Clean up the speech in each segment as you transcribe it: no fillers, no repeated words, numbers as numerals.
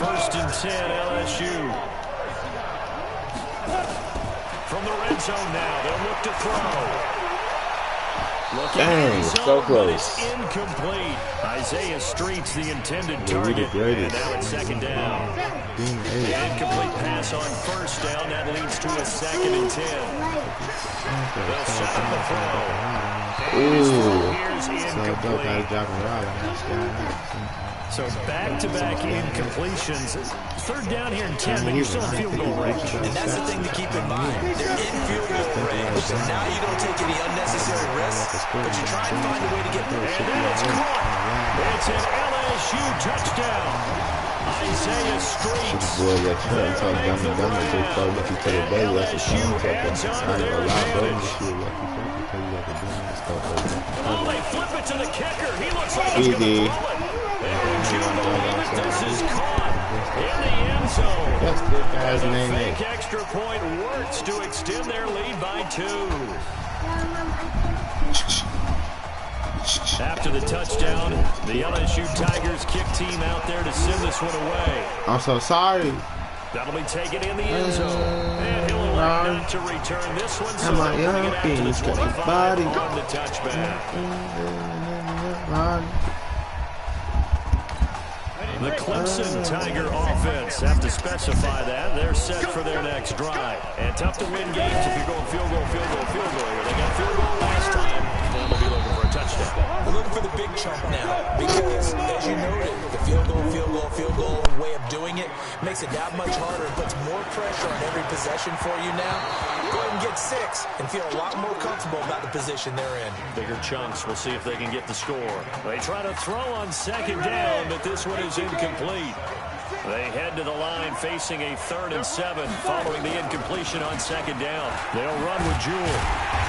First and 10, LSU. From the red zone now, they'll look to throw. Dang, so close. Incomplete. Isaiah Street's the intended target, and now it's second down. The incomplete pass on first down, that leads to a 2nd and 10. They'll set up the throw. Here's incomplete. So back-to-back incompletions. Third down here and 10, but you're still in field goal range. And that's the thing to keep in mind. They're in field goal range. So now you don't take any unnecessary risks, but you try and find a way to get there. And then it's caught. It's an LSU touchdown. Isaiah Street. Oh, they flip it to the kicker. He looks like he's going to throw it. And Giovanni is caught in the end zone. That's the guy's name. Fake extra point works to extend their lead by 2. After the touchdown, the LSU Tigers kick team out there to send this one away. I'm so sorry. That'll be taken in the end zone. And he'll elect not to return this one, so they'll bring it out to the 25 on the touchback. The Clemson Tiger offense have to specify that. They're set for their next drive. And tough to win games if you're going field goal, field goal, field goal here. They got field goal last time. Now they'll be looking for a touchdown. We're looking for the big chunk now because, as you noted, the field goal way of doing it makes it that much harder and puts more pressure on every possession for you now. Go ahead and get 6 and feel a lot more comfortable about the position they're in. Bigger chunks. We'll see if they can get the score. They try to throw on second down, but this one is incomplete. They head to the line facing a 3rd and 7 following the incompletion on second down. They'll run with Jewell.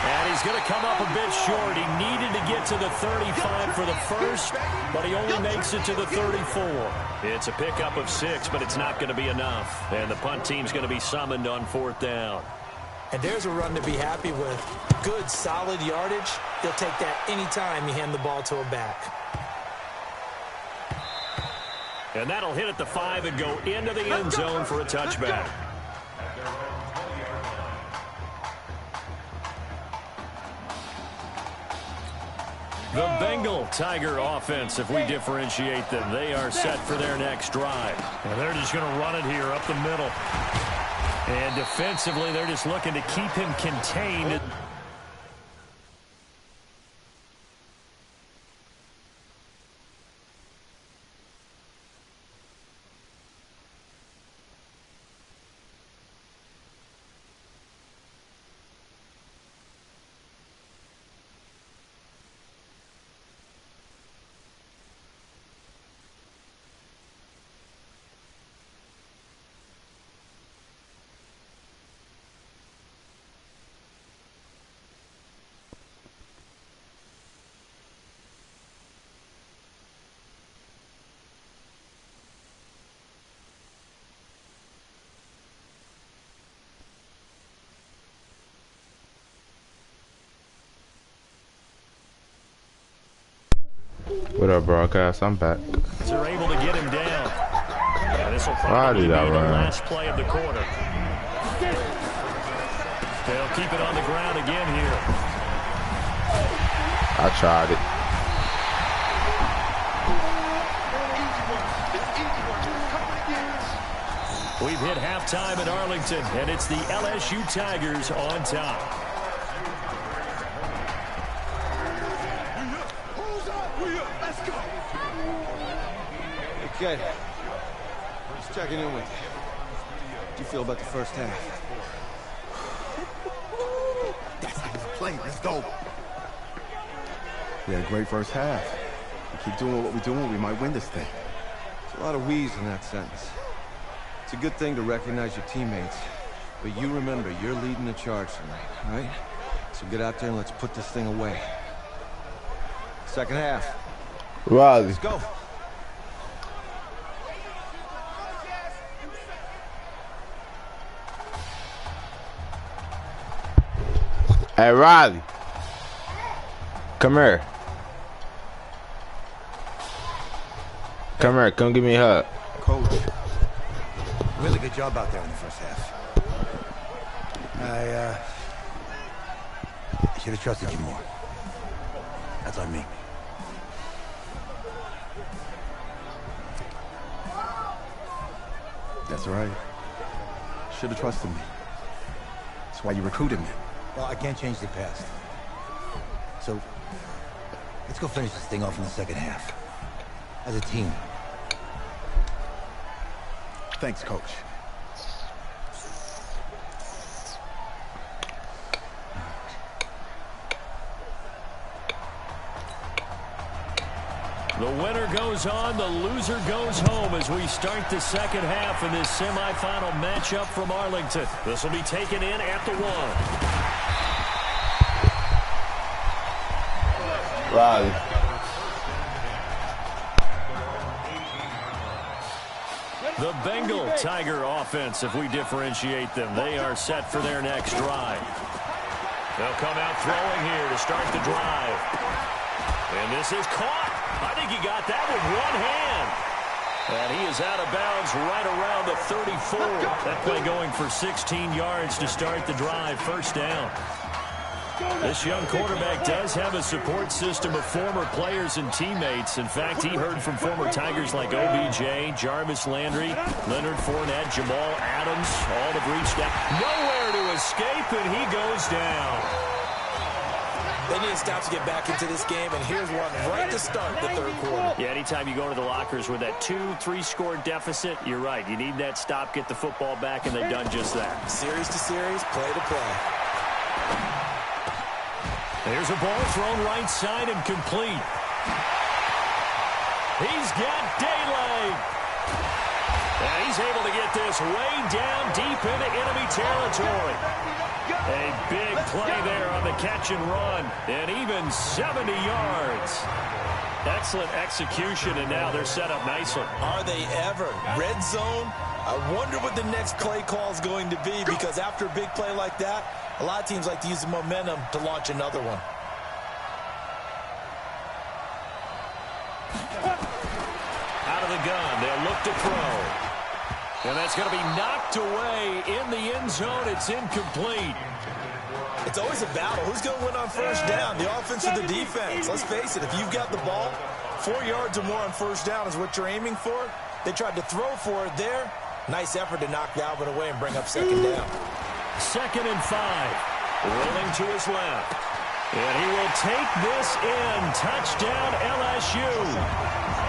And he's going to come up a bit short. He needed to get to the 35 for the first, but he only makes it to the 34. It's a pickup of 6, but it's not going to be enough. And the punt team's going to be summoned on 4th down. And there's a run to be happy with. Good, solid yardage. They'll take that anytime you hand the ball to a back. And that'll hit at the 5 and go into the end zone for a touchback. The Bengal Tiger offense, if we differentiate them, they are set for their next drive. And they're just going to run it here up the middle. And defensively, they're just looking to keep him contained. What up, broadcast? I'm back. They're able to get him down. This will probably be the last play of the quarter. They'll keep it on the ground again here. I tried it. We've hit halftime at Arlington, and it's the LSU Tigers on top. Okay, just checking in with you. How do you feel about the first half? That's how you play. Let's go. We had a great first half. We keep doing what we're doing, we might win this thing. There's a lot of we's in that sentence. It's a good thing to recognize your teammates, but you remember you're leading the charge tonight, all right? So get out there and let's put this thing away. Second half. Riley. Let's go. Hey, Riley. Come here. Come here. Come give me a hug. Coach, Really good job out there in the first half. I should have trusted you more. That's on me. That's right. Should have trusted me. That's why you recruited me. Well, I can't change the past. So, let's go finish this thing off in the second half. As a team. Thanks, Coach. The winner goes on, the loser goes home as we start the second half in this semifinal matchup from Arlington. This will be taken in at the 1. Riley. The Bengal Tiger offense, if we differentiate them, they are set for their next drive. They'll come out throwing here to start the drive. And this is caught. I think he got that with one hand. And he is out of bounds right around the 34. That play going for 16 yards to start the drive. First down. This young quarterback does have a support system of former players and teammates. In fact, he heard from former Tigers like OBJ, Jarvis Landry, Leonard Fournette, Jamal Adams. All have reached out. Nowhere to escape, and he goes down. They need to stop to get back into this game, and here's one right to start the third quarter. Yeah, anytime you go to the lockers with that 2-3 score deficit, you're right. You need that stop, get the football back, and they've done just that. Series to series, play to play. There's a ball thrown right side and complete. He's got daylight. And he's able to get this way down deep into enemy territory. A big play there on the catch and run. And even 70 yards. Excellent execution, and now they're set up nicely. Are they ever? Red zone? I wonder what the next play call is going to be, because after a big play like that, a lot of teams like to use the momentum to launch another one. Out of the gun, they'll look to throw. And that's going to be knocked away in the end zone. It's incomplete. It's always a battle. Who's going to win on first down, the offense or the defense? Let's face it, if you've got the ball, 4 yards or more on first down is what you're aiming for. They tried to throw for it there. Nice effort to knock Dalvin away and bring up second down. 2nd and 5. Rolling to his left. And he will take this in. Touchdown, LSU.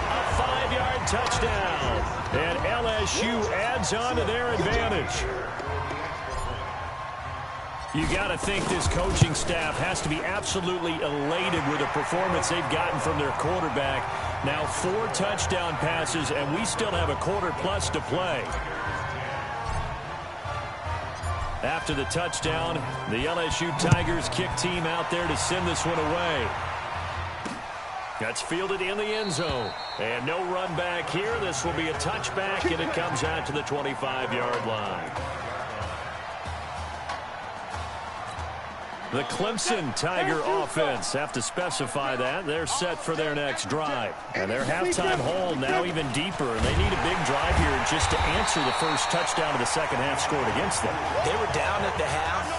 A 5-yard touchdown. And LSU adds on to their advantage. You got to think this coaching staff has to be absolutely elated with the performance they've gotten from their quarterback. Now 4 touchdown passes, and we still have a quarter plus to play. After the touchdown, the LSU Tigers kick team out there to send this one away. That's fielded in the end zone. And no run back here. This will be a touchback, and it comes out to the 25-yard line. The Clemson Tiger offense have to specify that. They're set for their next drive. And their halftime hole now even deeper. And they need a big drive here just to answer the first touchdown of the second half scored against them. They were down at the half.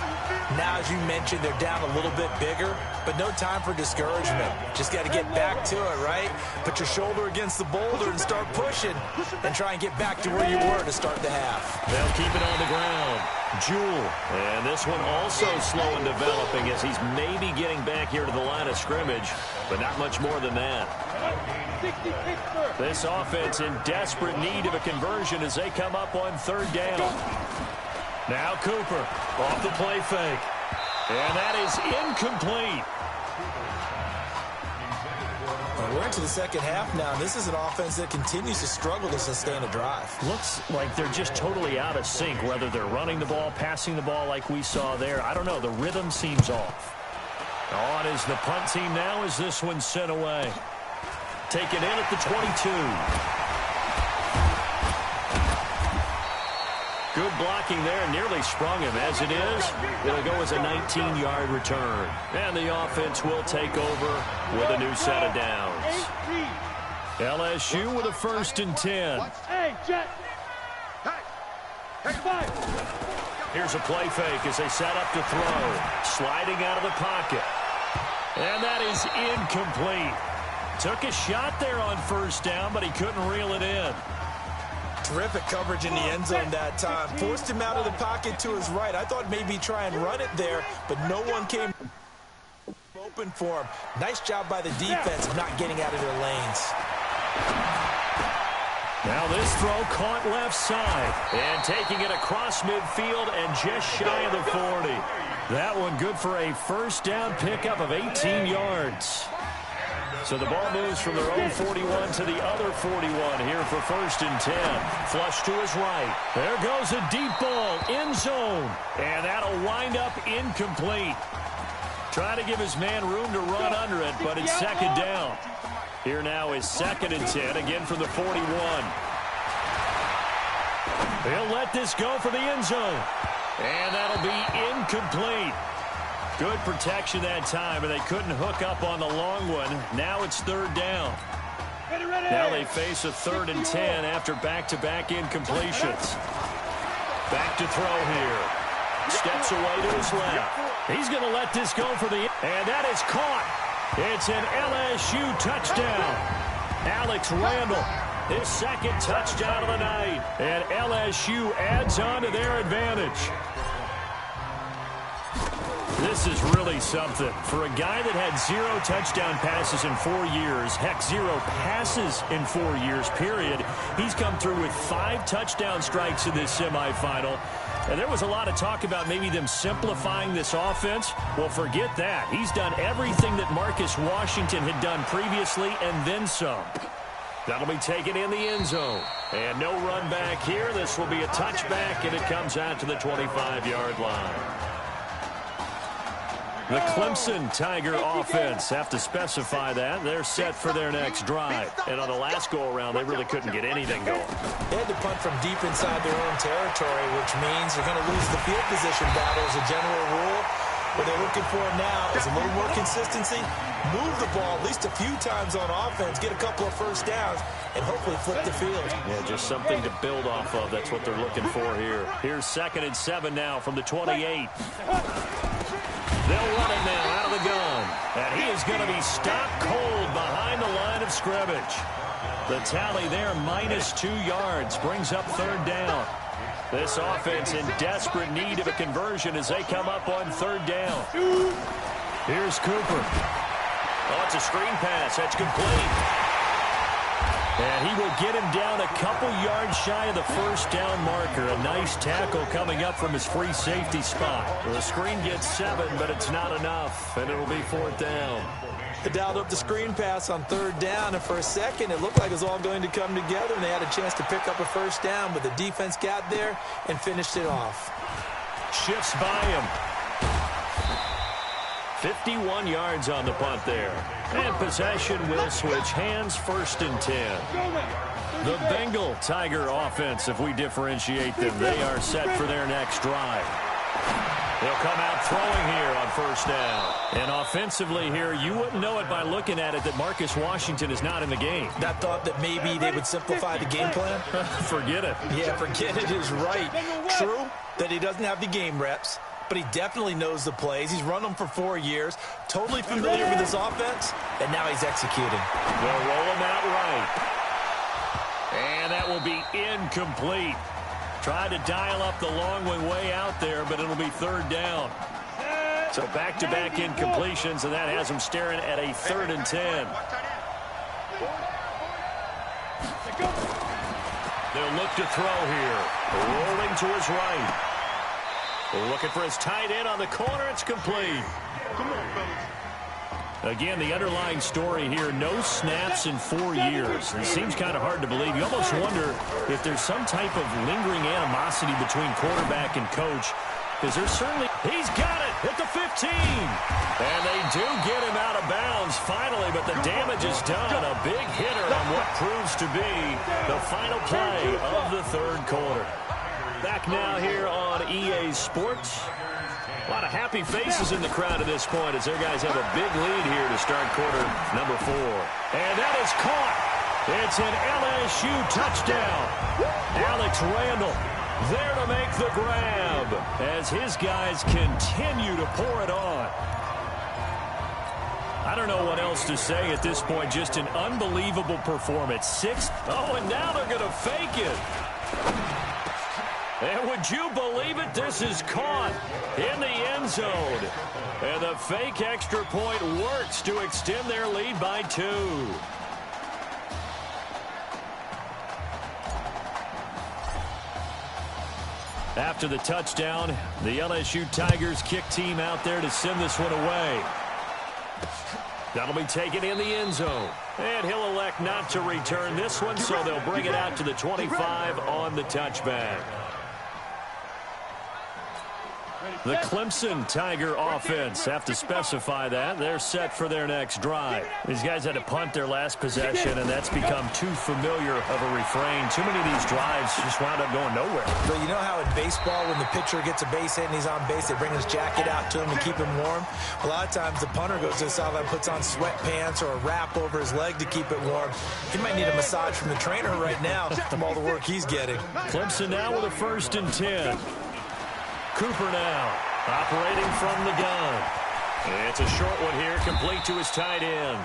Now, as you mentioned, they're down a little bit bigger, but no time for discouragement. Just got to get back to it, right? Put your shoulder against the boulder and start pushing and try and get back to where you were to start the half. They'll keep it on the ground. Jewell. And this one also slow in developing as he's maybe getting back here to the line of scrimmage, but not much more than that. This offense in desperate need of a conversion as they come up on 3rd down. Now Cooper off the play fake. And that is incomplete. Well, we're into the second half now. This is an offense that continues to struggle to sustain a drive. Looks like they're just totally out of sync, whether they're running the ball, passing the ball like we saw there. I don't know. The rhythm seems off. On is the punt team now as this one's sent away. Taken in at the 22. Good blocking there, nearly sprung him. As it is, it'll go as a 19-yard return. And the offense will take over with a new set of downs. LSU with a 1st and 10. Here's a play fake as they set up to throw. Sliding out of the pocket. And that is incomplete. Took a shot there on first down, but he couldn't reel it in. Terrific coverage in the end zone that time. Forced him out of the pocket to his right. I thought maybe try and run it there, but no one came open for him. Nice job by the defense of not getting out of their lanes. Now this throw caught left side. And taking it across midfield and just shy of the 40. That one good for a first down pickup of 18 yards. So the ball moves from their own 41 to the other 41 here for 1st and 10. Flush to his right. There goes a deep ball, end zone. And that'll wind up incomplete. Trying to give his man room to run under it, but it's 2nd down. Here now is 2nd and 10, again from the 41. He'll let this go for the end zone. And that'll be incomplete. Good protection that time, and they couldn't hook up on the long one. Now it's 3rd down. Now they face a 3rd and 10 after back-to-back incompletions. Back to throw here. Steps away to his left. He's going to let this go for the... And that is caught. It's an LSU touchdown. Alex Randall, his 2nd touchdown of the night. And LSU adds on to their advantage. This is really something. For a guy that had 0 touchdown passes in 4 years, heck, 0 passes in 4 years, period, he's come through with 5 touchdown strikes in this semifinal. And there was a lot of talk about maybe them simplifying this offense. Well, forget that. He's done everything that Marcus Washington had done previously and then some. That'll be taken in the end zone. And no run back here. This will be a touchback, and it comes out to the 25-yard line. The Clemson Tiger offense have to specify that. They're set for their next drive. And on the last go-around, they really couldn't get anything going. They had to punt from deep inside their own territory, which means they're going to lose the field position battle as a general rule. What they're looking for now is a little more consistency, move the ball at least a few times on offense, get a couple of first downs, and hopefully flip the field. Yeah, just something to build off of. That's what they're looking for here. Here's 2nd and 7 now from the 28. They'll run it now out of the gun. And he is going to be stopped cold behind the line of scrimmage. The tally there, -2 yards, brings up 3rd down. This offense in desperate need of a conversion as they come up on 3rd down. Here's Cooper. Oh, it's a screen pass. That's complete. And he will get him down a couple yards shy of the first down marker. A nice tackle coming up from his free safety spot. The screen gets 7, but it's not enough, and it'll be 4th down. They dialed up the screen pass on 3rd down, and for a second, it looked like it was all going to come together, and they had a chance to pick up a first down, but the defense got there and finished it off. Shifts by him. 51 yards on the punt there. And possession will switch hands, 1st and 10. The Bengal Tiger offense, if we differentiate them, they are set for their next drive. They'll come out throwing here on 1st down. And offensively here, you wouldn't know it by looking at it that Marcus Washington is not in the game. That thought that maybe they would simplify the game plan? Forget it. Yeah, forget it is right. True that he doesn't have the game reps, but he definitely knows the plays. He's run them for 4 years, totally familiar with his offense, and now he's executing. They'll roll him out right. And that will be incomplete. Tried to dial up the long one way out there, but it'll be 3rd down. So back-to-back incompletions, and that has them staring at a 3rd and 10. They'll look to throw here. Rolling to his right. Looking for his tight end on the corner. It's complete. Again, the underlying story here, no snaps in 4 years. It seems kind of hard to believe. You almost wonder if there's some type of lingering animosity between quarterback and coach. Because there's certainly... He's got it at the 15. And they do get him out of bounds finally, but the damage is done. A big hitter on what proves to be the final play of the 3rd quarter. Back now here on EA Sports. A lot of happy faces in the crowd at this point as their guys have a big lead here to start quarter number 4. And that is caught. It's an LSU touchdown. Alex Randall There to make the grab as his guys continue to pour it on. I don't know what else to say at this point. Just an unbelievable performance. Oh, and now they're going to fake it. And would you believe it? This is caught in the end zone. And the fake extra point works to extend their lead by 2. After the touchdown, the LSU Tigers kick team out there to send this one away. That'll be taken in the end zone. And he'll elect not to return this one, so they'll bring it out to the 25 on the touchback. The Clemson Tiger offense, have to specify that. They're set for their next drive. These guys had to punt their last possession, and that's become too familiar of a refrain. Too many of these drives just wound up going nowhere. But you know how in baseball, when the pitcher gets a base hit and he's on base, they bring his jacket out to him to keep him warm? A lot of times the punter goes to the sideline, puts on sweatpants or a wrap over his leg to keep it warm. He might need a massage from the trainer right now from all the work he's getting. Clemson now with a 1st and 10. Cooper now, operating from the gun. It's a short one here, complete to his tight end.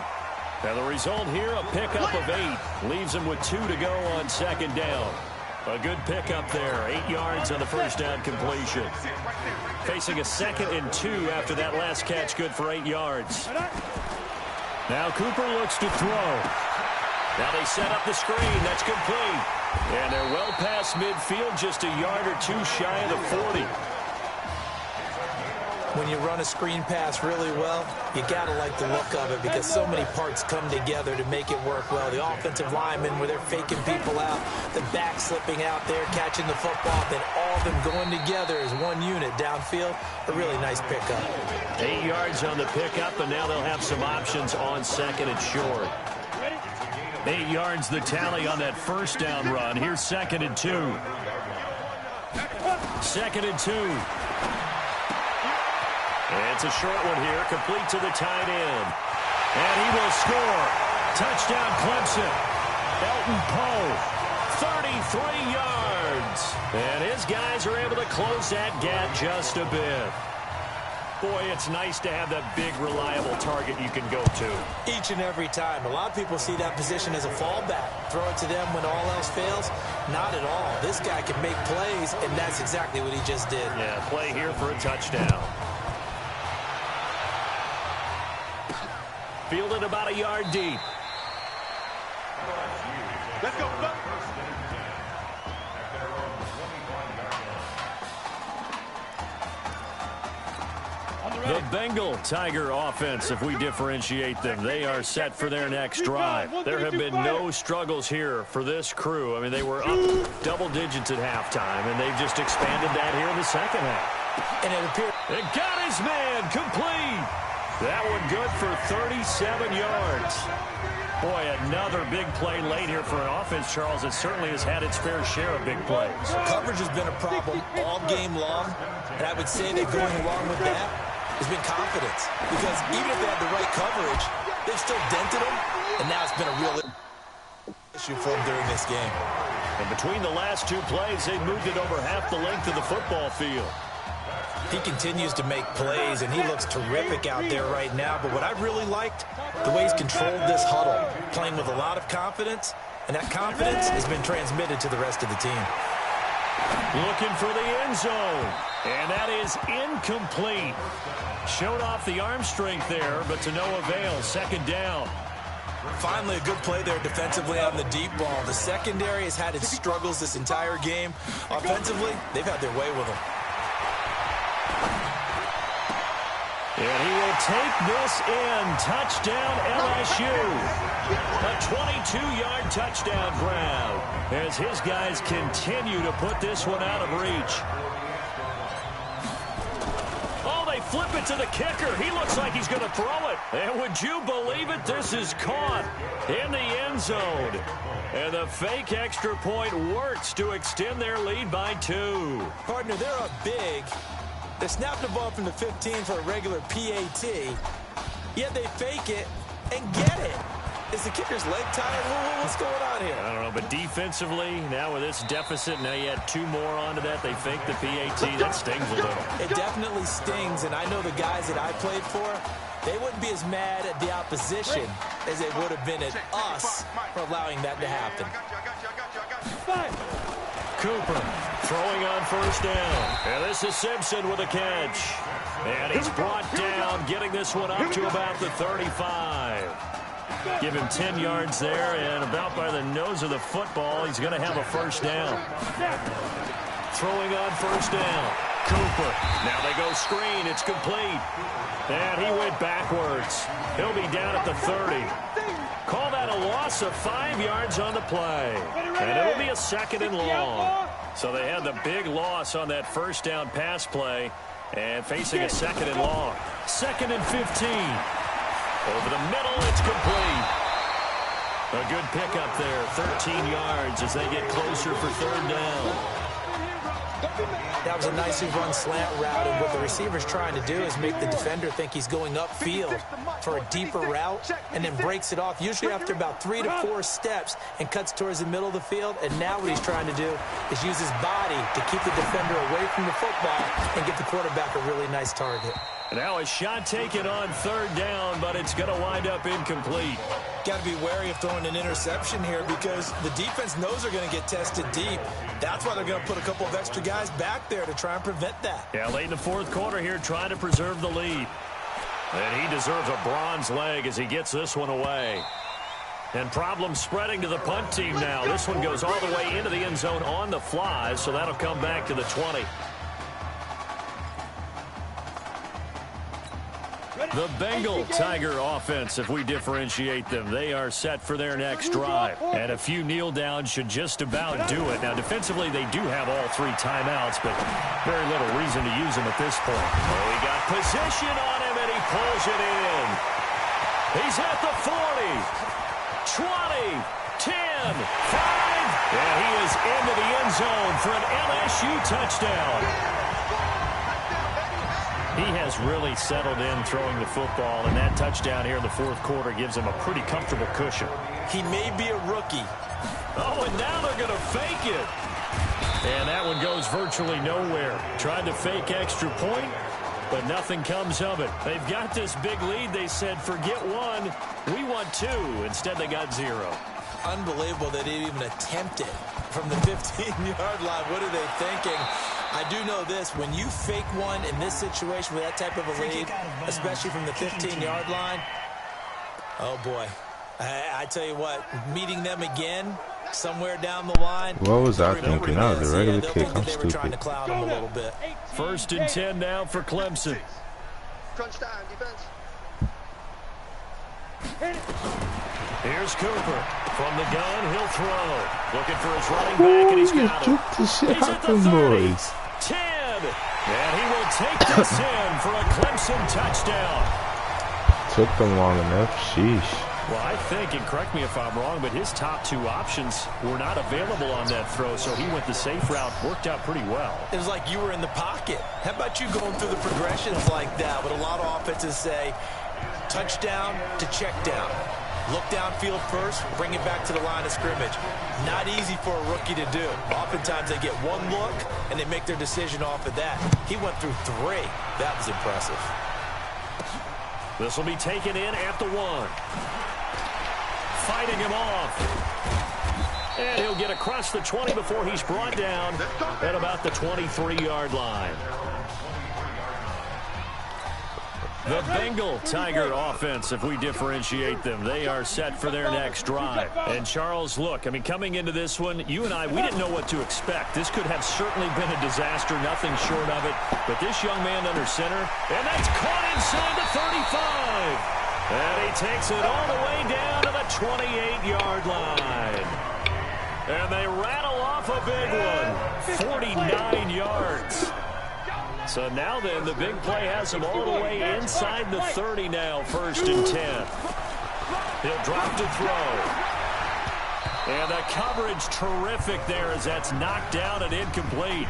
And the result here, a pickup of 8. Leaves him with 2 to go on 2nd down. A good pickup there, 8 yards on the 1st down completion. Facing a 2nd and 2 after that last catch, good for 8 yards. Now Cooper looks to throw. Now they set up the screen, that's complete. And they're well past midfield, just a yard or 2 shy of the 40. When you run a screen pass really well, you got to like the look of it because so many parts come together to make it work well. The offensive linemen, where they're faking people out, the back slipping out there, catching the football, then all of them going together as one unit downfield. A really nice pickup. 8 yards on the pickup, and now they'll have some options on 2nd and short. 8 yards the tally on that 1st down run. Here's 2nd and 2. 2nd and 2. It's a short one here, complete to the tight end. And he will score. Touchdown Clemson. Elton Poe, 33 yards. And his guys are able to close that gap just a bit. Boy, it's nice to have that big, reliable target you can go to. Each and every time. A lot of people see that position as a fallback. Throw it to them when all else fails. Not at all. This guy can make plays, and that's exactly what he just did. Yeah, play here for a touchdown. Fielded about a yard deep. Let's go. The Bengal Tiger offense, if we differentiate them, they are set for their next drive. There have been no struggles here for this crew. I mean, they were up double digits at halftime, and they've just expanded that here in the 2nd half. And it appears... It got his man complete. That one good for 37 yards. Boy, another big play late here for an offense, Charles, that certainly has had its fair share of big plays. Coverage has been a problem all game long, and I would say that going along with that has been confidence. Because even if they had the right coverage, they've still dented them, and now it's been a real issue for them during this game. And between the last 2 plays, they've moved it over half the length of the football field. He continues to make plays, and he looks terrific out there right now. But what I really liked, the way he's controlled this huddle, playing with a lot of confidence, and that confidence has been transmitted to the rest of the team. Looking for the end zone, and that is incomplete. Showed off the arm strength there, but to no avail. 2nd down. Finally, a good play there defensively on the deep ball. The secondary has had its struggles this entire game. Offensively, they've had their way with them. And he will take this in. Touchdown LSU. A 22-yard touchdown grab as his guys continue to put this one out of reach. Oh, they flip it to the kicker. He looks like he's going to throw it. And would you believe it? This is caught in the end zone. And the fake extra point works to extend their lead by 2. Partner, they're up big. They snapped the ball from the 15 for a regular PAT, yet they fake it and get it. Is the kicker's leg tired? What's going on here? I don't know, but defensively, now with this deficit, now you add 2 more onto that. They fake the PAT. That stings a little. It definitely stings, and I know the guys that I played for, they wouldn't be as mad at the opposition as they would have been at us for allowing that to happen. Cooper throwing on first down. And this is Simpson with a catch. And he's brought down, getting this one up to about the 35. Give him 10 yards there, and about by the nose of the football, he's going to have a first down. Throwing on first down. Cooper. Now they go screen. It's complete. And he went backwards. He'll be down at the 30. Call that a loss of 5 yards on the play. And it'll be a 2nd and long. So they had the big loss on that first down pass play and facing a 2nd and long. 2nd and 15. Over the middle, it's complete. A good pickup there, 13 yards as they get closer for 3rd down. That was a nicely run slant route, and what the receiver's trying to do is make the defender think he's going upfield for a deeper route and then breaks it off, usually after about 3 to 4 steps, and cuts towards the middle of the field. And now what he's trying to do is use his body to keep the defender away from the football and get the quarterback a really nice target. Now a shot taken on 3rd down, but it's going to wind up incomplete. Got to be wary of throwing an interception here because the defense knows they're going to get tested deep. That's why they're going to put a couple of extra guys back there to try and prevent that. Yeah, late in the 4th quarter here, trying to preserve the lead. And he deserves a bronze leg as he gets this one away. And problems spreading to the punt team now. This one goes all the way into the end zone on the fly, so that'll come back to the 20. The Bengal Tiger offense, if we differentiate them, they are set for their next drive. And a few kneel downs should just about do it. Now, defensively, they do have all 3 timeouts, but very little reason to use them at this point. Oh, he got position on him, and he pulls it in. He's at the 40, 20, 10, 5. And he is into the end zone for an LSU touchdown. He has really settled in throwing the football, and that touchdown here in the 4th quarter gives him a pretty comfortable cushion. He may be a rookie. Oh, and now they're going to fake it. And that one goes virtually nowhere. Tried to fake extra point, but nothing comes of it. They've got this big lead. They said, forget 1, we want 2. Instead, they got 0. Unbelievable that they even attempted from the 15-yard line. What are they thinking? I do know this. When you fake one in this situation with that type of a lead, especially from the 15-yard line, oh, boy. I tell you what, meeting them again somewhere down the line. What was I thinking? That was a regular kick. I'm they were trying to cloud them a little bit. 1st and 10 now for Clemson. Crunch time, defense. Here's Cooper. From the gun, he'll throw. Looking for his running back, and he's got it. He's at the 30. 10. And he will take this in for a Clemson touchdown. Took them long enough. Sheesh. Well, I think, and correct me if I'm wrong, but his top 2 options were not available on that throw, so he went the safe route. Worked out pretty well. It was like you were in the pocket. How about you going through the progressions like that? What a lot of offenses say, touchdown to check down. Look downfield first, bring it back to the line of scrimmage. Not easy for a rookie to do. Oftentimes they get 1 look, and they make their decision off of that. He went through 3. That was impressive. This will be taken in at the 1. Fighting him off. And he'll get across the 20 before he's brought down at about the 23-yard line. The Bengal Tiger offense, if we differentiate them, they are set for their next drive. And Charles, look, I mean, coming into this one, you and I, we didn't know what to expect. This could have certainly been a disaster, nothing short of it. But this young man under center, and that's caught inside the 35. And he takes it all the way down to the 28-yard line. And they rattle off a big one, 49 yards. So now then, the big play has him all the way inside the 30 now, 1st and 10. He'll drop to throw. And the coverage terrific there as that's knocked down and incomplete.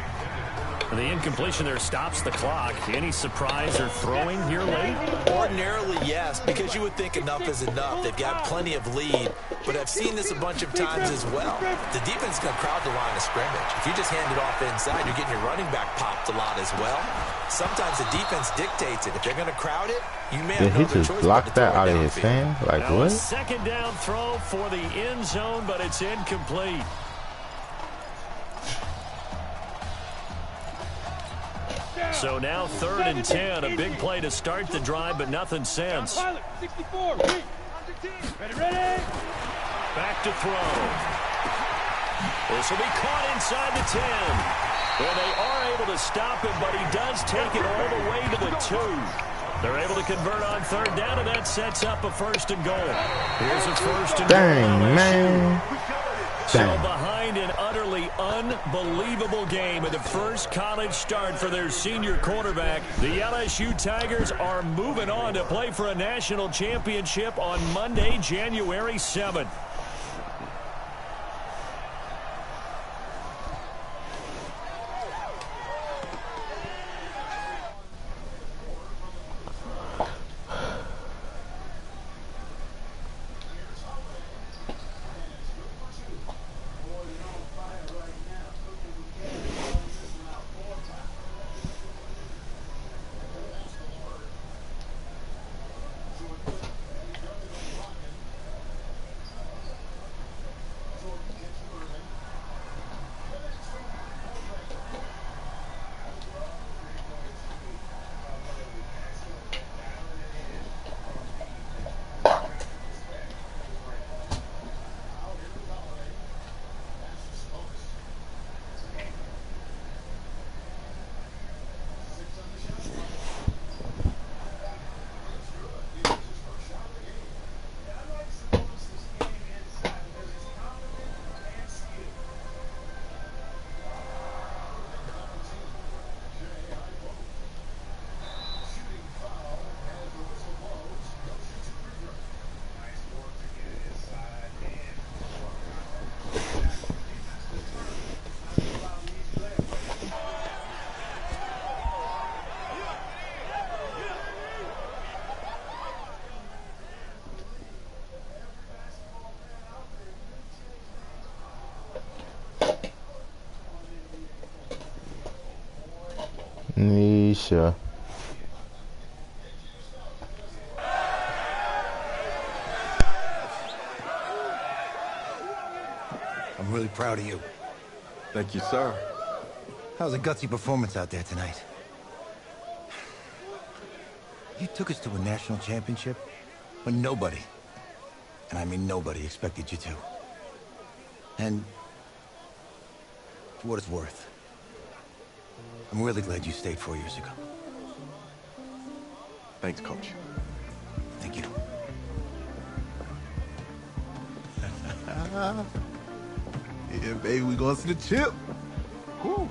The incompletion there stops the clock. Any surprise or throwing here late? Ordinarily, yes, because you would think enough is enough. They've got plenty of lead, but I've seen this a bunch of times as well. The defense is going to crowd the line of scrimmage. If you just hand it off inside, you're getting your running back popped a lot as well. Sometimes the defense dictates it. If they're going to crowd it, you may have no Did he just block that out of his hand? Like, now what? A second down throw for the end zone, but it's incomplete. So now 3rd and 10, a big play to start the drive, but nothing since. 64. Ready. Back to throw. This will be caught inside the 10. Well, they are able to stop him, but he does take it all the way to the 2. They're able to convert on 3rd down, and that sets up a 1st and goal. Here's a 1st and goal. Dang, man. So behind an utterly unbelievable game in the first college start for their senior quarterback, the LSU Tigers are moving on to play for a national championship on Monday, January 7th. Nisha. I'm really proud of you. Thank you, sir. That was a gutsy performance out there tonight. You took us to a national championship when nobody, and I mean nobody, expected you to. And for what it's worth, I'm really glad you stayed 4 years ago. Thanks, Coach. Thank you. Yeah, baby, we going to the chip. Whew.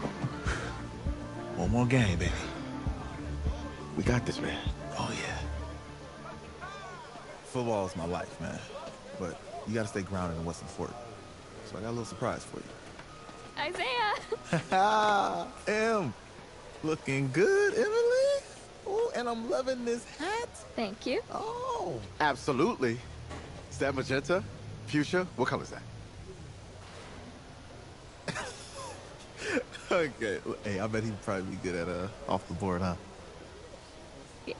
One more game, baby. We got this, man. Oh, yeah. Football is my life, man. But you got to stay grounded in what's important. So I got a little surprise for you. Isaiah! Em, looking good, Emily. Oh, and I'm loving this hat. Thank you. Oh, absolutely. Is that magenta? Fuchsia? What color is that? Okay. Hey, I bet he'd probably be good at off the board, huh? Yeah.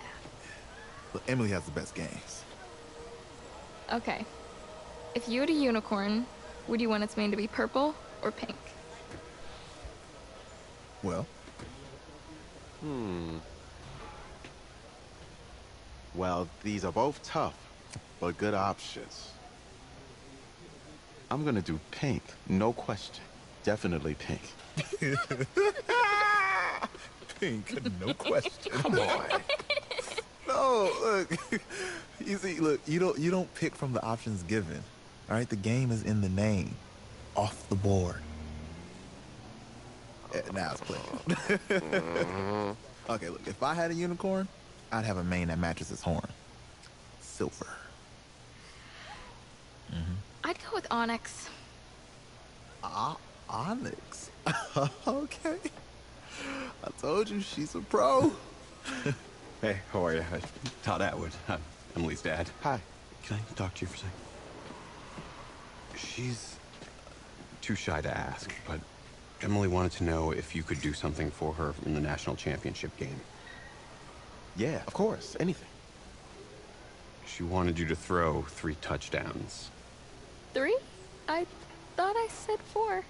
Look, Emily has the best games. Okay. If you had a unicorn, would you want its mane to be purple or pink? Well. Well, these are both tough, but good options. I'm gonna do pink, no question. Definitely pink. Pink, no question. Come on. No, look. You see, look, you don't pick from the options given. All right, the game is in the name. Off the board. Now it's playing. Okay, look, if I had a unicorn, I'd have a mane that matches its horn. Silver. I'd go with onyx. Onyx. Okay. I told you, she's a pro. Hey, how are you? Todd Atwood. I'm Emily's dad. Hi. Can I talk to you for a second? She's too shy to ask, but Emily wanted to know if you could do something for her in the national championship game. Yeah, of course. Anything. She wanted you to throw 3 touchdowns. 3? I thought I said 4.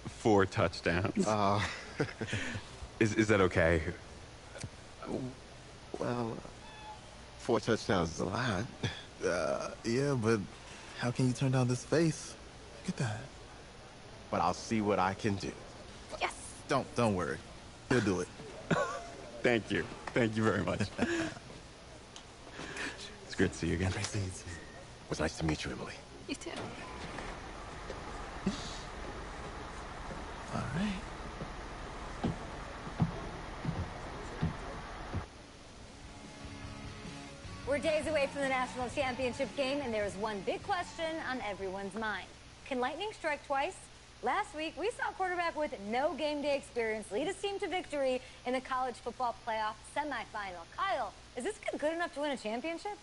4 touchdowns. Is that okay? Well, 4 touchdowns is a lot. Yeah, but how can you turn down this face? Look at that. But I'll see what I can do. Yes. Don't worry. He'll do it. Thank you. Thank you very much. It's great to see you again. Great to see you too. It was nice to meet you, Emily. You too. All right. We're days away from the national championship game, and there is one big question on everyone's mind. Can lightning strike twice? Last week, we saw a quarterback with no game day experience lead his team to victory in the college football playoff semifinal. Kyle, is this kid good enough to win a championship?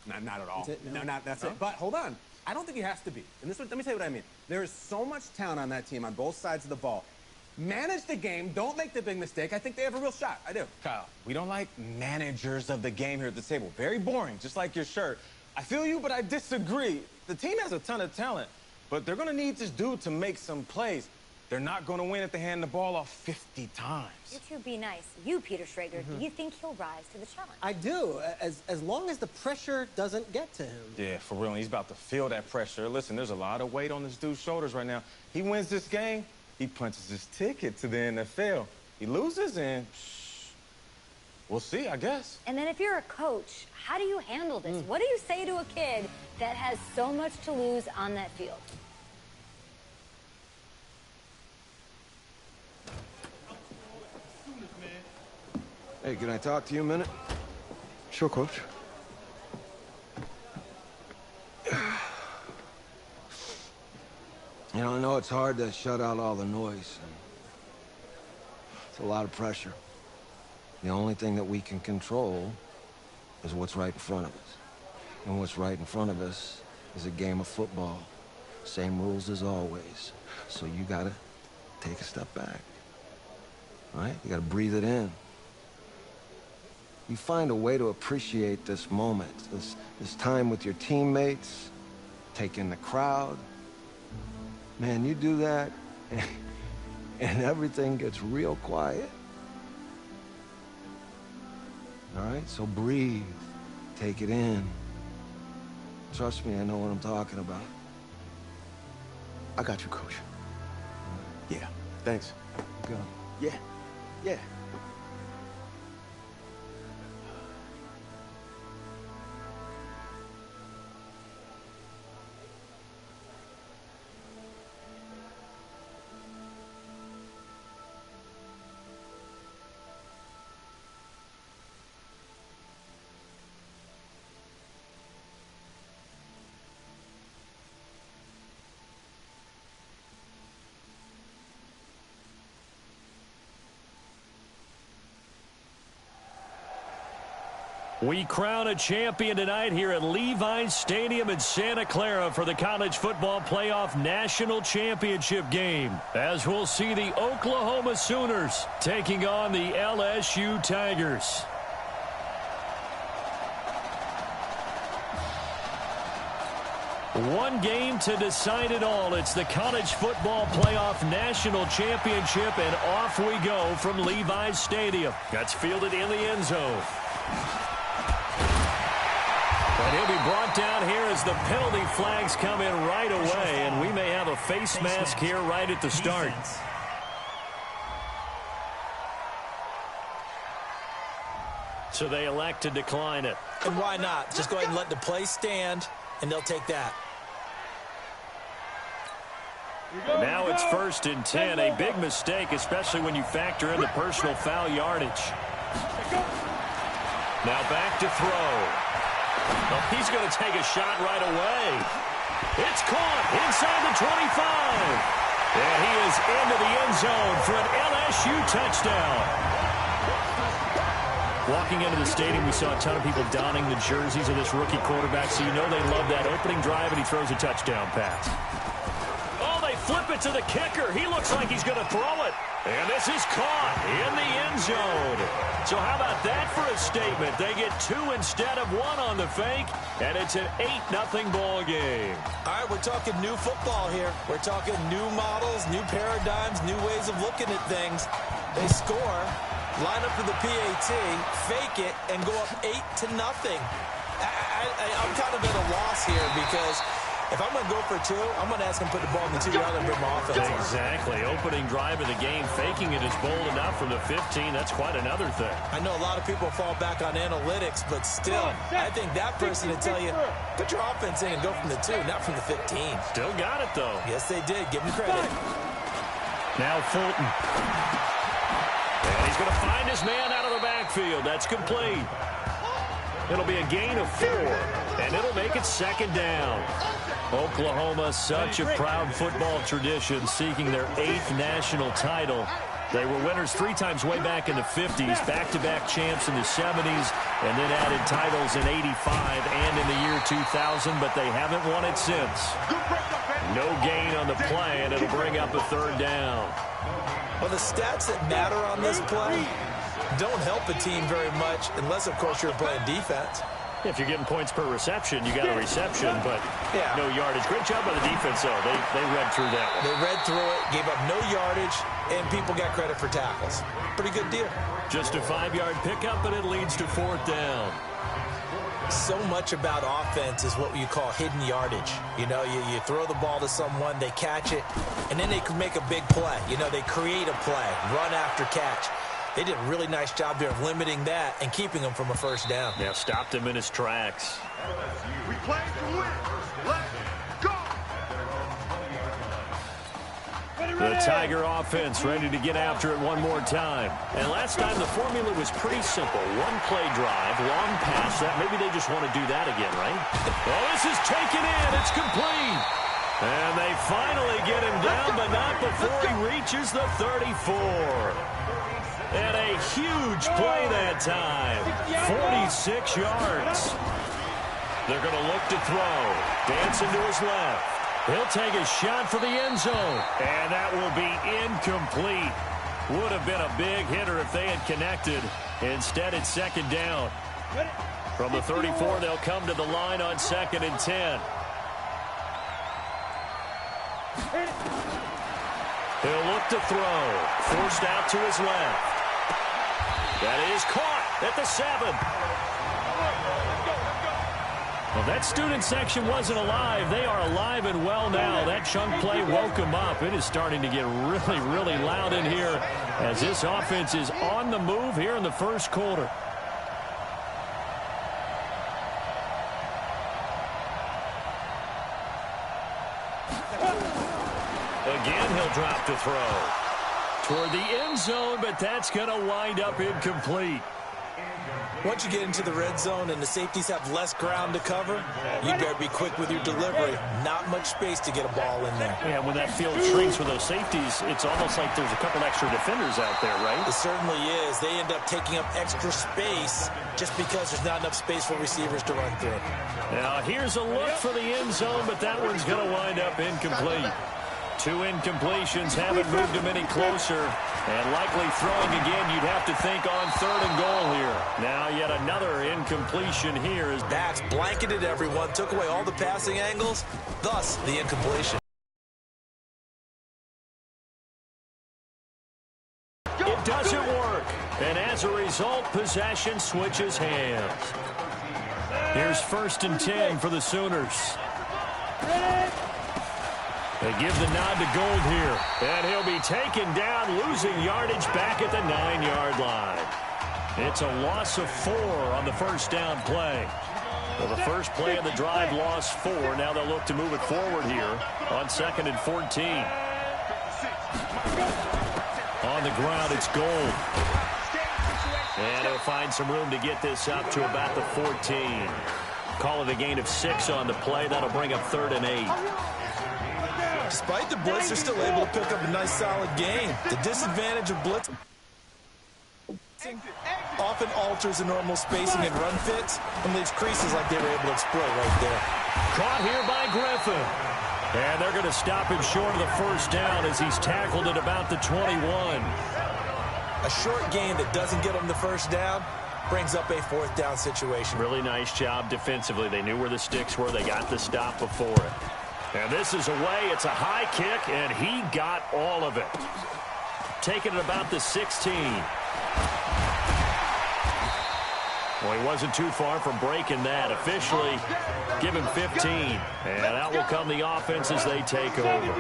Not at all. That's it? No? No, that's it. But hold on. I don't think he has to be. And this, let me tell you what I mean. There is so much talent on that team on both sides of the ball. Manage the game. Don't make the big mistake. I think they have a real shot. I do. Kyle, we don't like managers of the game here at the table. Very boring, just like your shirt. I feel you, but I disagree. The team has a ton of talent, but they're going to need this dude to make some plays. They're not going to win if they hand the ball off 50 times. You two be nice. You, Peter Schrager, do you think he'll rise to the challenge? I do, as long as the pressure doesn't get to him. Yeah, for real. And he's about to feel that pressure. Listen, there's a lot of weight on this dude's shoulders right now. He wins this game, he punches his ticket to the NFL. He loses, and we'll see, I guess. And then if you're a coach, how do you handle this? What do you say to a kid that has so much to lose on that field? Hey, can I talk to you a minute? Sure, Coach. You know, I know it's hard to shut out all the noise. It's a lot of pressure. The only thing that we can control is what's right in front of us. And what's right in front of us is a game of football. Same rules as always. So you gotta take a step back. All right? You gotta breathe it in. You find a way to appreciate this moment, this time with your teammates, take in the crowd. Man, you do that, and everything gets real quiet. All right, so breathe, take it in. Trust me, I know what I'm talking about. I got you, Coach. Yeah, thanks. Go. Yeah, yeah. We crown a champion tonight here at Levi's Stadium in Santa Clara for the College Football Playoff National Championship game, as we'll see the Oklahoma Sooners taking on the LSU Tigers. One game to decide it all. It's the College Football Playoff National Championship, and off we go from Levi's Stadium. That's fielded in the end zone. And he'll be brought down here as the penalty flags come in right away, and we may have a face mask here right at the start. So they elect to decline it. And why not? Just go ahead and let the play stand, and they'll take that. Now it's 1st and 10, a big mistake, especially when you factor in the personal foul yardage. Now back to throw. Well, he's going to take a shot right away. It's caught inside the 25. And he is into the end zone for an LSU touchdown. Walking into the stadium, we saw a ton of people donning the jerseys of this rookie quarterback, so you know they love that opening drive, and he throws a touchdown pass. Oh, they flip it to the kicker. He looks like he's going to throw it. And this is caught in the end zone. So how about that for a statement? They get 2 instead of 1 on the fake, and it's an 8-0 ball game. All right, we're talking new football here. We're talking new models, new paradigms, new ways of looking at things. They score, line up for the PAT, fake it, and go up 8-0. I'm kind of at a loss here because if I'm going to go for 2, I'm going to ask him to put the ball in the 2-yard line and bring my offense. Exactly. Opening drive of the game, faking it is bold enough from the 15. That's quite another thing. I know a lot of people fall back on analytics, but still, I think that person would tell you, put your offense in and go from the 2, not from the 15. Still got it, though. Yes, they did. Give them credit. Now Fulton. And he's going to find his man out of the backfield. That's complete. It'll be a gain of 4, and it'll make it second down. Oklahoma, such a proud football tradition, seeking their 8th national title. They were winners 3 times way back in the 50s, back-to-back champs in the 70s, and then added titles in 85 and in the year 2000, but they haven't won it since. No gain on the play, and it'll bring up a 3rd down. Well, the stats that matter on this play don't help a team very much unless, of course, you're playing defense. If you're getting points per reception, you got a reception, but no yardage. Great job by the defense, though. They read through that one. They read through it, gave up no yardage, and people got credit for tackles. Pretty good deal. Just a 5-yard pickup, and it leads to 4th down. So much about offense is what you call hidden yardage. You know, you throw the ball to someone, they catch it, and then they can make a big play. You know, they create a play, run after catch. They did a really nice job there of limiting that and keeping him from a 1st down. Yeah, stopped him in his tracks. We play to win. Let's go. The Tiger offense ready to get after it one more time. And last time the formula was pretty simple. 1-play drive, long pass. That maybe they just want to do that again, right? Oh, this is taken in. It's complete. And they finally get him down, but not before he reaches the 34. And a huge play that time. 46 yards. They're going to look to throw. Dancing to his left. He'll take a shot for the end zone. And that will be incomplete. Would have been a big hitter if they had connected. Instead, it's 2nd down. From the 34, they'll come to the line on 2nd and 10. He'll look to throw. Forced out to his left. That is caught at the 7. Well, that student section wasn't alive. They are alive and well now. That chunk play woke them up. It is starting to get really, really loud in here as this offense is on the move here in the 1st quarter. Again, he'll drop to throw. Toward the end zone, but that's going to wind up incomplete. Once you get into the red zone and the safeties have less ground to cover, you better be quick with your delivery. Not much space to get a ball in there. Yeah, when that field shrinks with those safeties, it's almost like there's a couple extra defenders out there, right? It certainly is. They end up taking up extra space just because there's not enough space for receivers to run through. Now, here's a look for the end zone, but that one's going to wind up incomplete. 2 incompletions haven't moved him any closer. And likely throwing again, you'd have to think on 3rd and goal here. Now yet another incompletion here. Backs blanketed everyone, took away all the passing angles, thus the incompletion. It doesn't work. And as a result, possession switches hands. Here's 1st and 10 for the Sooners. They give the nod to Gold here. And he'll be taken down, losing yardage back at the 9-yard line. It's a loss of 4 on the 1st down play. Well, the first play of the drive lost 4. Now they'll look to move it forward here on 2nd and 14. On the ground, it's Gold. And he'll find some room to get this up to about the 14. Call it a gain of 6 on the play. That'll bring up 3rd and 8. Despite the blitz, they're still able to pick up a nice, solid gain. The disadvantage of blitz often alters the normal spacing and run fits and leaves creases like they were able to exploit right there. Caught here by Griffin. And they're going to stop him short of the first down as he's tackled at about the 21. A short gain that doesn't get him the first down brings up a fourth down situation. Really nice job defensively. They knew where the sticks were. They got the stop before it. And this is away. It's a high kick, and he got all of it. Taking it about the 16. Well, he wasn't too far from breaking that. Officially, give him 15. And out will come the offense as they take over.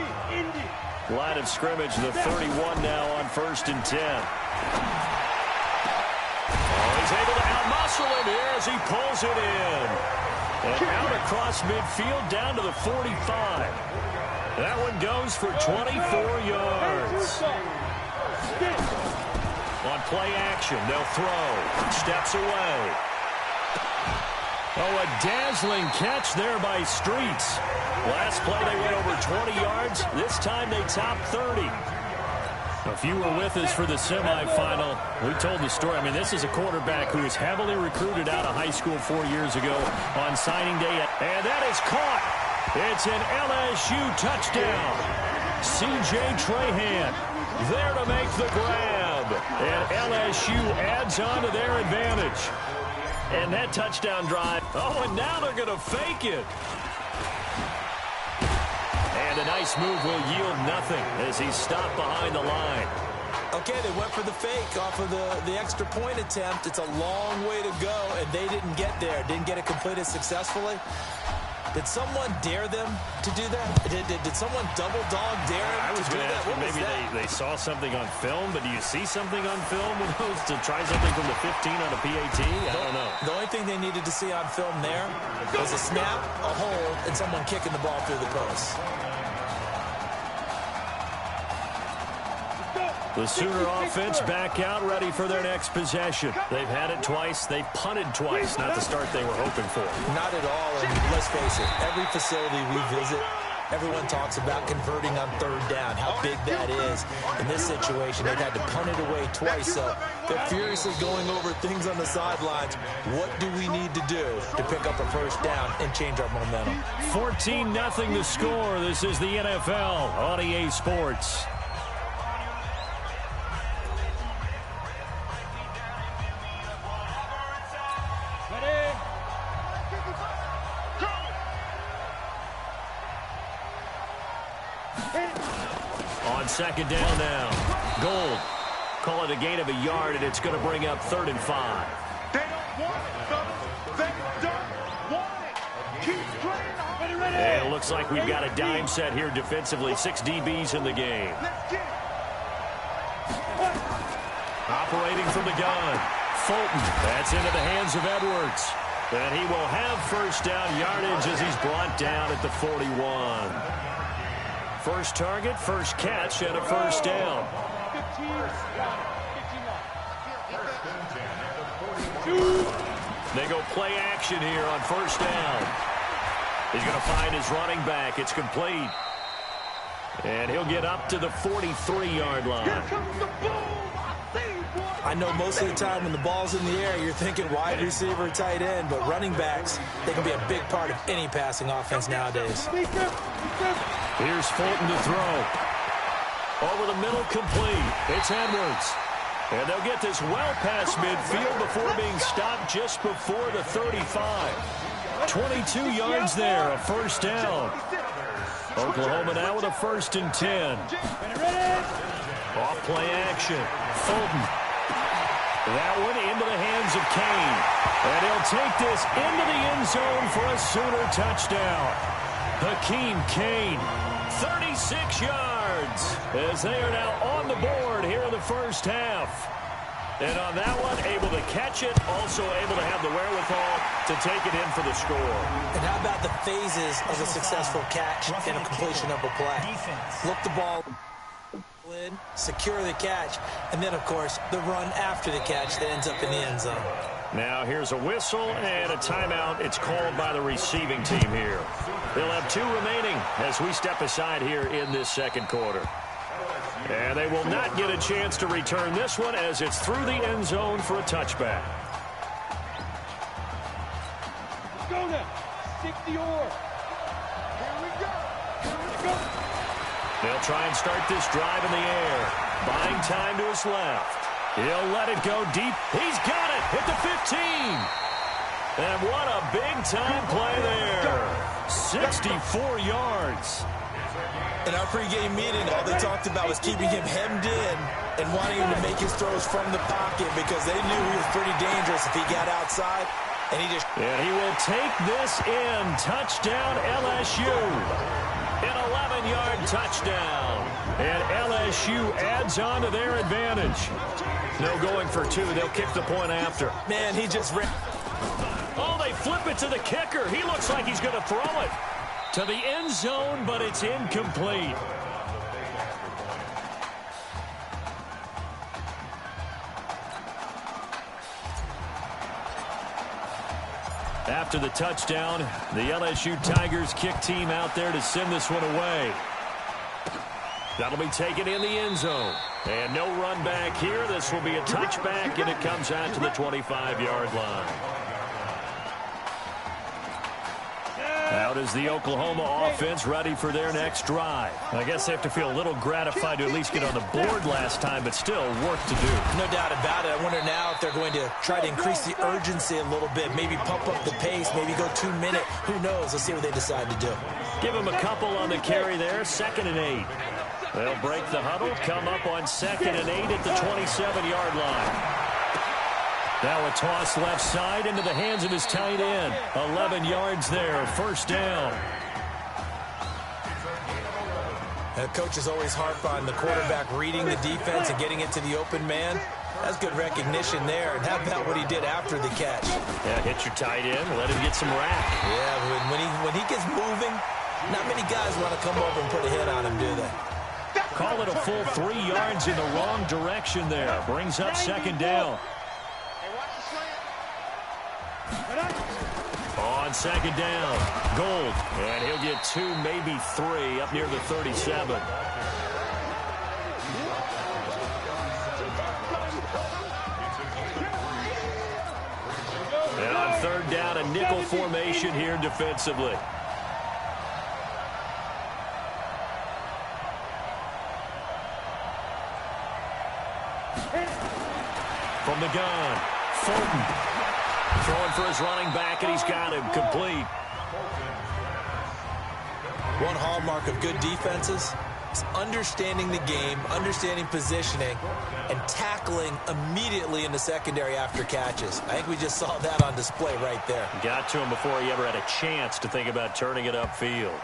Line of scrimmage, the 31 now on 1st and 10. Oh, he's able to outmuscle him here as he pulls it in. And out across midfield down to the 45. That one goes for 24 yards. On play action, they'll throw. Steps away. Oh, a dazzling catch there by Streets. Last play they went over 20 yards. This time they topped 30. If you were with us for the semifinal, we told the story. I mean, this is a quarterback who was heavily recruited out of high school 4 years ago on signing day. And that is caught. It's an LSU touchdown. C.J. Trahan there to make the grab. And LSU adds on to their advantage. And that touchdown drive. Oh, and now they're going to fake it. And a nice move will yield nothing as he's stopped behind the line. Okay, they went for the fake off of the extra point attempt. It's a long way to go, and they didn't get there. Didn't get it completed successfully. Did someone dare them to do that? Did someone double dog dare them to do that? What maybe they saw something on film, but do you see something on film to try something from the 15 on a PAT? I don't know. The only thing they needed to see on film there was a snap, a hold, and someone kicking the ball through the post. The Sooner offense back out, ready for their next possession. They've had it twice. They've punted twice. Not the start they were hoping for. Not at all, and let's face it, every facility we visit, everyone talks about converting on 3rd down, how big that is. In this situation, they've had to punt it away twice, so they're furiously going over things on the sidelines. What do we need to do to pick up a first down and change our momentum? 14-0 the score. This is the NFL on EA Sports. On 2nd down now. Gold. Call it a gain of a yard, and it's going to bring up 3rd and 5. They don't want it, fellas. They don't want it. Keep playing hard. And it looks like we've got a dime set here defensively. 6 DBs in the game. Operating from the gun. Fulton. That's into the hands of Edwards. And he will have first down yardage as he's brought down at the 41. First target, first catch, and a first down. They go play action here on first down. He's going to find his running back. It's complete. And he'll get up to the 43-yard line. I know most of the time when the ball's in the air, you're thinking wide receiver, tight end, but running backs, they can be a big part of any passing offense nowadays. Here's Fulton to throw. Over the middle, complete. It's Edwards. And they'll get this well past midfield before being stopped just before the 35. 22 yards there, a first down. Oklahoma now with a 1st and 10. Off play action. Fulton. That one into the hands of Kane. And he'll take this into the end zone for a Sooner touchdown. Hakeem Kane, 36 yards, as they are now on the board here in the first half. And on that one, able to catch it, also able to have the wherewithal to take it in for the score. And how about the phases of a successful catch and a completion of a play? Look the ball in, secure the catch, and then, of course, the run after the catch that ends up in the end zone. Now here's a whistle and a timeout. It's called by the receiving team here. They'll have 2 remaining as we step aside here in this second quarter. And they will not get a chance to return this one as it's through the end zone for a touchback. Go now. Stick the oar. Here we go. Here we go. They'll try and start this drive in the air. Buying time to his left. He'll let it go deep. He's got it at the 15. And what a big-time play there. 64 yards. In our pregame meeting, all they talked about was keeping him hemmed in and wanting him to make his throws from the pocket because they knew he was pretty dangerous if he got outside. And he will take this in. Touchdown, LSU. An 11-yard touchdown. And LSU adds on to their advantage. No going for 2. They'll kick the point after. Man, he just ran. Oh, they flip it to the kicker. He looks like he's going to throw it to the end zone, but it's incomplete. After the touchdown, the LSU Tigers kick team out there to send this one away. That'll be taken in the end zone. And no run back here. This will be a touchback, and it comes out to the 25-yard line. Out is the Oklahoma offense ready for their next drive. I guess they have to feel a little gratified to at least get on the board last time, but still work to do. No doubt about it. I wonder now if they're going to try to increase the urgency a little bit, maybe pump up the pace, maybe go 2 minute. Who knows? Let's see what they decide to do. Give them a couple on the carry there. 2nd and 8. They'll break the huddle, come up on 2nd and 8 at the 27-yard line. Now a toss left side into the hands of his tight end. 11 yards there, 1st down. The coach is always harp on the quarterback reading the defense and getting it to the open man. That's good recognition there. And how about what he did after the catch? Yeah, hit your tight end, let him get some rack. Yeah, when he gets moving, not many guys want to come over and put a hit on him, do they? Call it a full 3 yards in the wrong direction there. Brings up 2nd down. On 2nd down, Gold, and he'll get 2, maybe 3, up near the 37. And on 3rd down, a nickel formation here defensively. From the gun, Fulton. Throwing for his running back, and he's got him complete. One hallmark of good defenses is understanding the game, understanding positioning, and tackling immediately in the secondary after catches. I think we just saw that on display right there. Got to him before he ever had a chance to think about turning it upfield.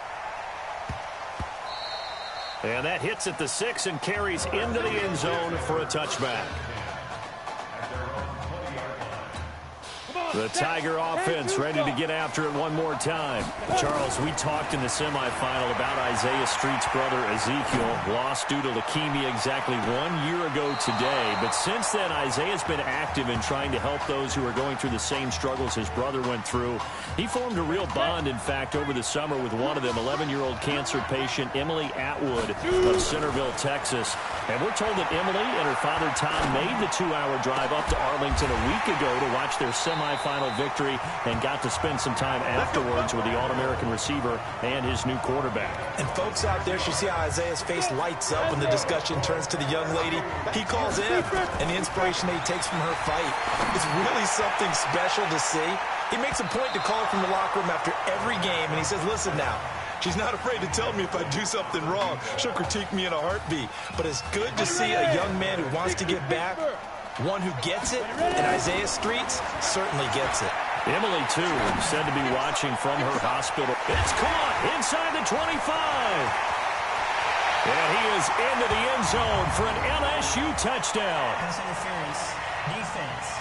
And that hits at the 6 and carries into the end zone for a touchback. The Tiger offense ready to get after it one more time. Charles, we talked in the semifinal about Isaiah Street's brother Ezekiel, lost due to leukemia exactly 1 year ago today. But since then, Isaiah's been active in trying to help those who are going through the same struggles his brother went through. He formed a real bond, in fact, over the summer with one of them, 11-year-old cancer patient Emily Atwood of Centerville, Texas. And we're told that Emily and her father Tom made the 2-hour drive up to Arlington a week ago to watch their semifinal victory and got to spend some time afterwards with the All-American receiver and his new quarterback. And folks out there should see how Isaiah's face lights up when the discussion turns to the young lady he calls in and the inspiration that he takes from her fight. It's really something special to see. He makes a point to call her from the locker room after every game, and he says, listen now, she's not afraid to tell me if I do something wrong. She'll critique me in a heartbeat. But it's good to see a young man who wants to give back, one who gets it, and Isaiah Streets certainly gets it. Emily, too, said to be watching from her hospital. It's caught inside the 25. And he is into the end zone for an LSU touchdown. Pass interference, defense.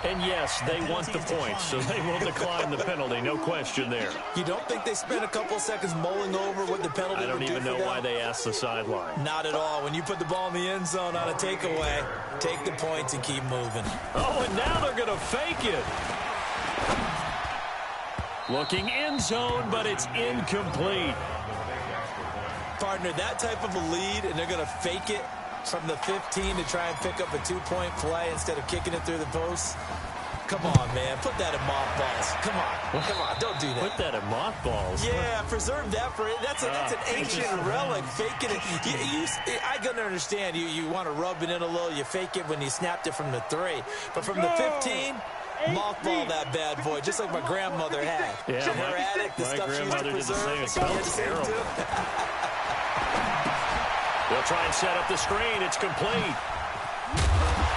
And yes, they want the points, so they will decline the penalty, no question there. You don't think they spent a couple seconds mulling over what the penalty would do for them? I don't even know why they asked the sideline. Not at all. When you put the ball in the end zone on a takeaway, take the points and keep moving. Oh, and now they're going to fake it. Looking end zone, but it's incomplete. Partner, that type of a lead, and they're going to fake it from the 15 to try and pick up a 2-point play instead of kicking it through the post. Come on, man. Put that in mothballs. Come on. Don't do that. Put that in mothballs? Yeah, preserve that for it. That's an ancient relic. Faking it. I can understand. You want to rub it in a little. You fake it when you snapped it from the 3. But from the 15, mothball that bad boy, just like my grandmother had. Yeah, her attic, the stuff she used to preserve. It smells terrible. They'll try and set up the screen. It's complete.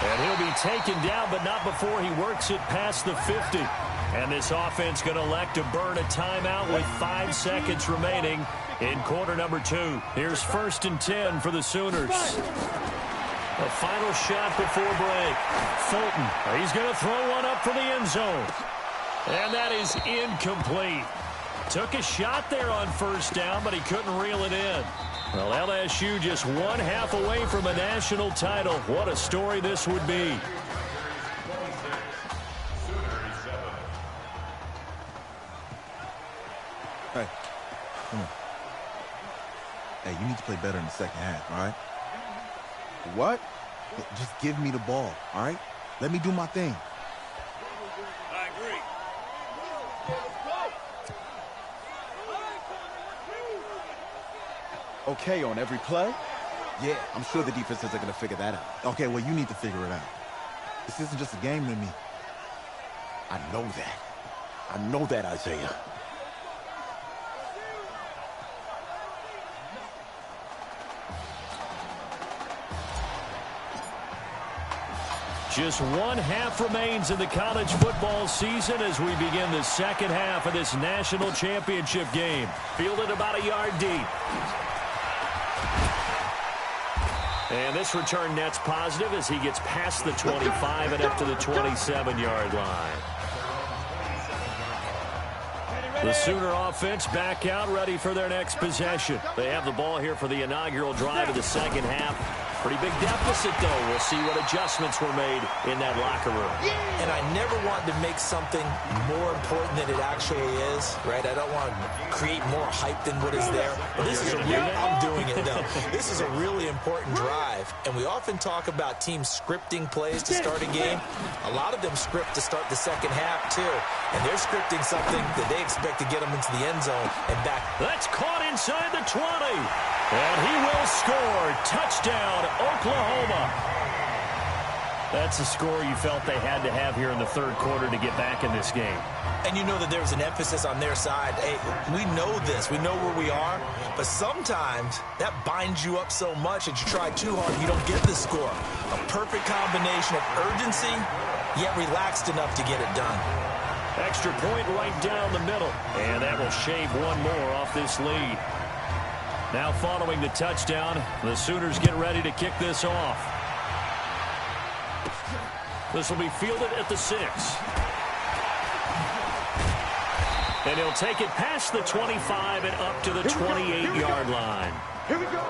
And he'll be taken down, but not before he works it past the 50. And this offense going to elect to burn a timeout with 5 seconds remaining in quarter number 2. Here's 1st and 10 for the Sooners. A final shot before break. Fulton, he's going to throw one up for the end zone. And that is incomplete. Took a shot there on 1st down, but he couldn't reel it in. Well, LSU just 1/2 away from a national title. What a story this would be. Hey, come on. Hey, you need to play better in the second half, all right? What? Just give me the ball, all right? Let me do my thing. I agree. Okay on every play? Yeah, I'm sure the defenses are going to figure that out. Okay, well, you need to figure it out. This isn't just a game to me. I know that. I know that, Isaiah. Just 1/2 remains in the college football season as we begin the second half of this national championship game. Fielded about a yard deep. And this return net's positive as he gets past the 25 and up to the 27-yard line. The Sooner offense back out, ready for their next possession. They have the ball here for the inaugural drive of the second half. Pretty big deficit, though. We'll see what adjustments were made in that locker room. And I never want to make something more important than it actually is, right? I don't want to create more hype than what is there. But this is I'm doing it, though. This is a really important drive. And we often talk about teams scripting plays to start a game. A lot of them script to start the second half, too. And they're scripting something that they expect to get them into the end zone and back. That's caught inside the 20. And he will score. Touchdown, Oklahoma. That's a score you felt they had to have here in the third quarter to get back in this game. And you know that there was an emphasis on their side. Hey, we know this. We know where we are. But sometimes that binds you up so much that you try too hard, you don't get the score. A perfect combination of urgency, yet relaxed enough to get it done. Extra point right down the middle. And that will shave one more off this lead. Now following the touchdown, the Sooners get ready to kick this off. This will be fielded at the 6. And he'll take it past the 25 and up to the 28-yard line. Here we go.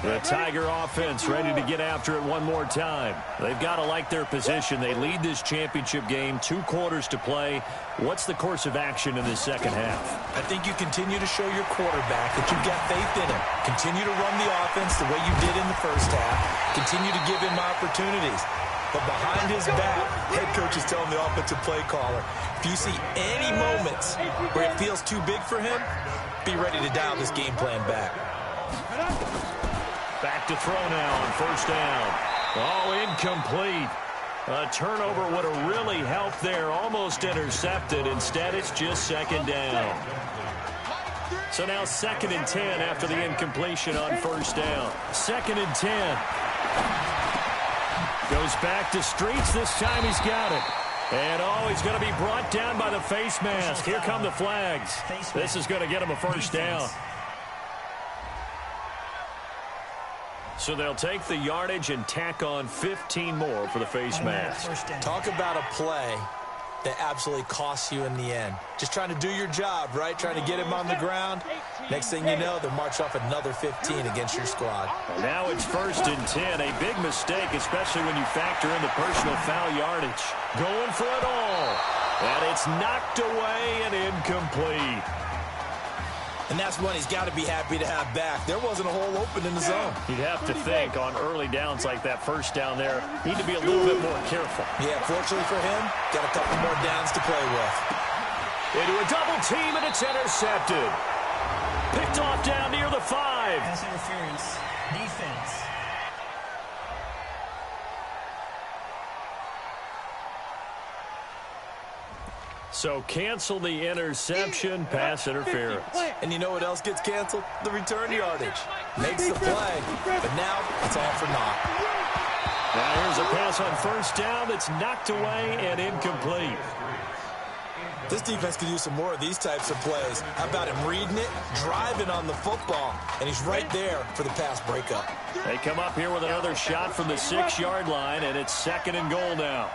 The Tiger offense ready to get after it one more time. They've got to like their position. They lead this championship game, 2 quarters to play. What's the course of action in this second half? I think you continue to show your quarterback that you've got faith in him. Continue to run the offense the way you did in the first half. Continue to give him opportunities. But behind his back, head coach is telling the offensive play caller, if you see any moments where it feels too big for him, be ready to dial this game plan back. Back to throw now on 1st down. Oh, incomplete. A turnover would have really helped there. Almost intercepted. Instead, it's just 2nd down. So now 2nd and 10 after the incompletion on 1st down. 2nd and 10. Goes back to Streets. This time he's got it. And, oh, he's going to be brought down by the face mask. Here come the flags. This is going to get him a 1st down. So they'll take the yardage and tack on 15 more for the face mask. Talk about a play that absolutely costs you in the end. Just trying to do your job, right? Trying to get him on the ground. Next thing you know, they'll march off another 15 against your squad. Now it's 1st and 10. A big mistake, especially when you factor in the personal foul yardage. Going for it all. And it's knocked away and incomplete. And that's one he's got to be happy to have back. There wasn't a hole open in the zone. You'd have to think on early downs like that first down there, need to be a little bit more careful. Yeah, fortunately for him, got a couple more downs to play with. Into a double team, and it's intercepted. Picked off down near the 5. Pass interference. Defense. So cancel the interception, pass interference. And you know what else gets canceled? The return yardage. Makes the play, but now it's all for naught. Now here's a pass on 1st down that's knocked away and incomplete. This defense could use some more of these types of plays. How about him reading it, driving on the football, and he's right there for the pass breakup. They come up here with another shot from the 6-yard line, and it's 2nd and goal now.